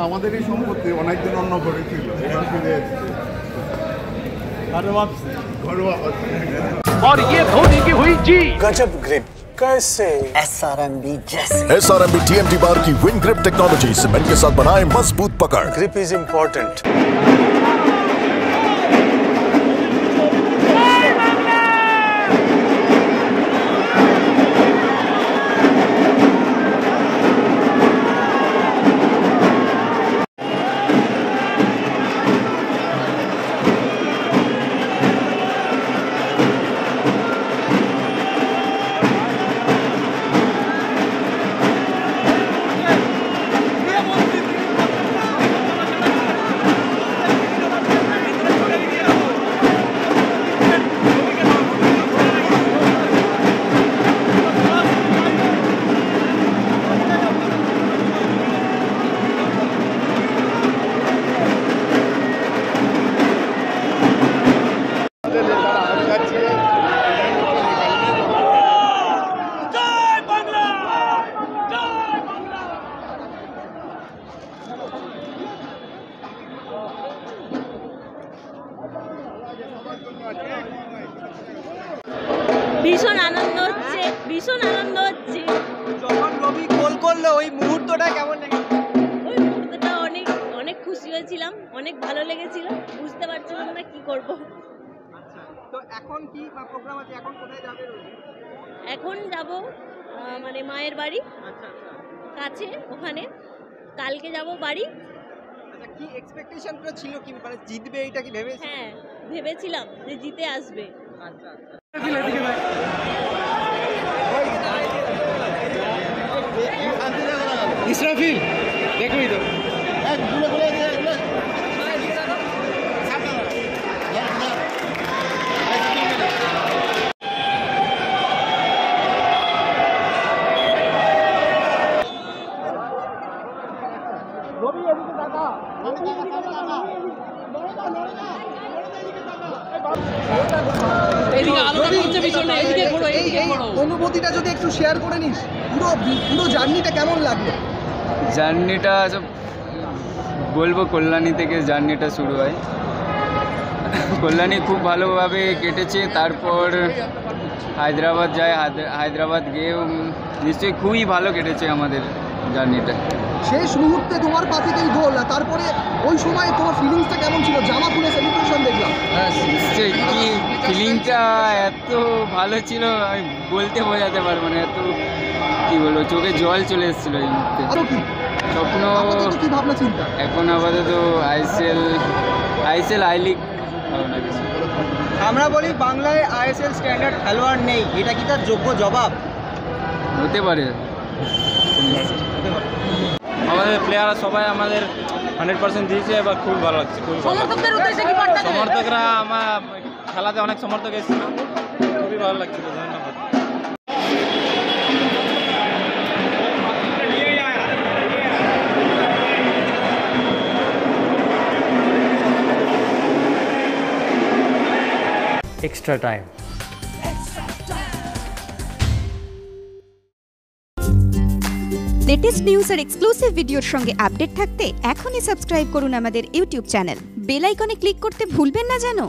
আমাদেরই সম্পত্তি, অনেকদিন অন্য ঘরে ছিল। और ये धोनी की हुई जी गजब ग्रिप कैसे SRMB जैसे SRMB TMT बार की विन ग्रिप टेक्नोलॉजी सीमेंट के साथ बनाए मजबूत पकड़। Grip is important. ভীষণ আনন্দ হচ্ছে, ভীষণ আনন্দ হচ্ছে। যখন রবি গোল করলো ওই মুহূর্তটা কেমন লেগেছে? ওই মুহূর্তটা অনেক অনেক খুশি হয়েছিলাম, অনেক ভালো লেগেছিল, বুঝতে পারছিলাম না কি করব। তো এখন কি প্রোগ্রাম আছে, এখন কোথায় যাবে? এখন যাব মানে মায়ের বাড়ি কাছে, ওখানে কালকে যাব বাড়ি। আচ্ছা, কি এক্সপেকটেশন ছিল, কি মানে জিতবে এটা কি ভেবেছিস? হ্যাঁ ভেবেছিলাম যে জিতে আসবে। আচ্ছা আচ্ছা। ইসরাফিল দেখবি তো অনুভূতিটা যদি একটু শেয়ার করে নিস, পুরো জার্নিটা কেমন লাগলো? জার্নিটা সব বলবো, কল্যাণী থেকে জার্নিটা শুরু হয়। কল্যাণী খুব ভালোভাবে কেটেছে, তারপর হায়দ্রাবাদ যায়, হায়দ্রাবাদ গিয়ে নিশ্চয়ই খুবই ভালো কেটেছে আমাদের জার্নিটা। শেষ মুহূর্তে তোমার পা থেকেই গোল, তারপরে ওই সময় তোমার ফিলিংসটা কেমন ছিল? জামা খুলে সেলিব্রেশন দেখলাম। হ্যাঁ নিশ্চয়ই, কি ফিলিংটা এত ভালো ছিল আমি বলতে বোঝাতে পারবো না। এত কি বলবো, চোখে জল চলে এসেছিল এই মুহূর্তে। আরো কি স্বপ্ন কি ভাবনা চিন্তা? এখন আপাতত আইএসএল আই লিগ ভাবনা কিছু। আমরা বলি বাংলায় আইএসএল স্ট্যান্ডার্ড খেলোয়াড় নেই, এটা কি তার যোগ্য জবাব? হতে পারে। আমাদের প্লেয়াররা সবাই আমাদের 100% দিয়েছে, এবার খুব ভালো লাগছে। সমর্থকরা আমার খেলাতে অনেক সমর্থক এসেছিল, খুবই ভালো লাগছিল। ধন্যবাদ। Extra time. লেটেস্ট নিউজ আর এক্সক্লুসিভ ভিডিওর সঙ্গে আপডেট থাকতে এখনই সাবস্ক্রাইব করুন আমাদের ইউটিউব চ্যানেল। বেল আইকনে ক্লিক করতে ভুলবেন না যেন।